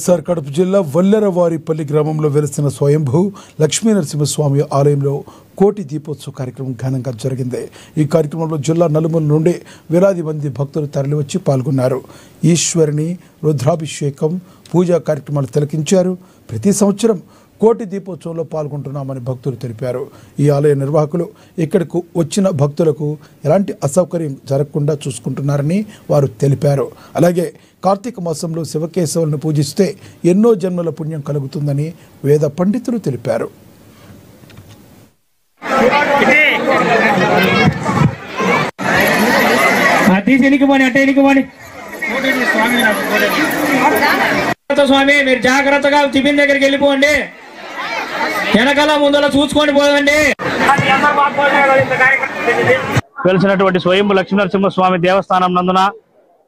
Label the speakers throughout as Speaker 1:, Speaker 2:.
Speaker 1: కడప జిల్లా వల్లెరవారిపల్లి గ్రామంలో వెలిసిన స్వయంభూ లక్ష్మీ నరసింహస్వామి ఆలయంలో కోటి దీపోత్సవ కార్యక్రమం ఘనంగా జరిగింది। ఈ కార్యక్రమంలో జిల్లా నలుమూల నుండి వేలాది మంది భక్తులు తరలివచ్చి పాల్గొన్నారు। ఈశ్వరుని రుద్రాభిషేకం పూజా కార్యక్రమాలు తిలకించారు। ప్రతి సంవత్సరం కోటి దీపోత్సవంలో పాల్గొంటున్నామని భక్తులు తెలిపారు। ఈ ఆలయ నిర్వాహకులు ఇక్కడకు వచ్చిన భక్తులకు ఎలాంటి అసౌకర్యం జరగకుండా చూసుకుంటున్నారని వారు తెలిపారు। అలాగే కార్తీక మాసంలో శివకేశవులను పూజిస్తే ఎన్నో జన్మల పుణ్యం కలుగుతుందని వేద పండితులు తెలిపారు।
Speaker 2: స్వామి మీరు జాగ్రత్తగా టిఫిన్ దగ్గరికి వెళ్ళిపోండి, వెనకాల ముందర చూసుకొని పోదండి। వెలిసినటువంటి స్వయంభూ లక్ష్మీనరసింహస్వామి దేవస్థానం నందున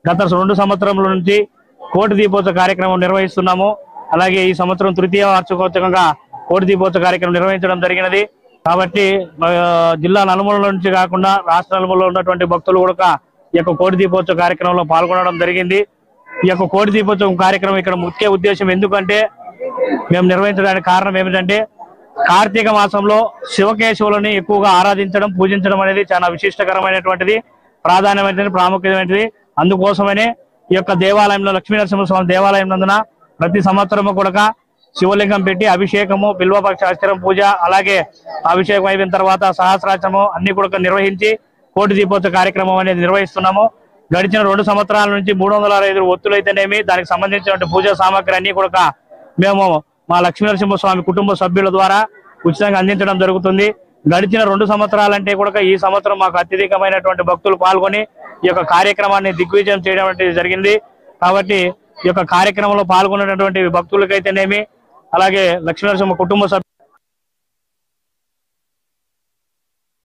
Speaker 2: గత 2 సంవత్సరముల నుంచి కోటి దీపోత్సవ కార్యక్రమం నిర్వహిస్తున్నాము। అలాగే ఈ సంవత్సరం తృతీయ వార్షికోత్సవంగా కోటి దీపోత్సవ కార్యక్రమం నిర్వహించడం జరిగినది। కాబట్టి జిల్లా నలుమూల నుంచి కాకుండా రాష్ట్ర నలుమూలలో ఉన్నటువంటి భక్తులు కూడా ఈ యొక్క కోటి దీపోత్సవ కార్యక్రమంలో పాల్గొనడం జరిగింది। ఈ యొక్క కోటి దీపోత్సవం కార్యక్రమం ఇక్కడ ముఖ్య ఉద్దేశం ఎందుకంటే మేము నిర్వహించడానికి కారణం ఏమిటంటే కార్తీక మాసంలో శివకేశవులని ఎక్కువగా ఆరాధించడం పూజించడం అనేది చాలా విశిష్టకరమైనటువంటిది, ప్రాధాన్యమైనటువంటి ప్రాముఖ్యమైనది। అందుకోసమనే ఈ యొక్క దేవాలయంలో లక్ష్మీనరసింహస్వామి దేవాలయం నందున ప్రతి సంవత్సరము కూడా శివలింగం పెట్టి అభిషేకము బిల్వపక్ష అష్టరం పూజ అలాగే అభిషేకం అయిన తర్వాత సహస్రాచము అన్ని కూడా నిర్వహించి కోటి దీపోత్సవ కార్యక్రమం అనేది నిర్వహిస్తున్నాము। గడిచిన 2 సంవత్సరాల నుంచి 365 ఒత్తులు అయితేనేమి దానికి సంబంధించిన పూజా సామాగ్రి అన్ని కూడా మేము మా లక్ష్మీనరసింహస్వామి కుటుంబ సభ్యుల ద్వారా ఉచితంగా అందించడం జరుగుతుంది। గడిచిన 2 సంవత్సరాలంటే కూడా ఈ సంవత్సరం మాకు అత్యధికమైనటువంటి భక్తులు పాల్గొని ఈ యొక్క కార్యక్రమాన్ని దిగ్విజయం చేయడం జరిగింది। కాబట్టి ఈ యొక్క కార్యక్రమంలో పాల్గొన్నటువంటి భక్తులకైతేనేమి అలాగే లక్ష్మీనరసింహ కుటుంబ సభ్యులు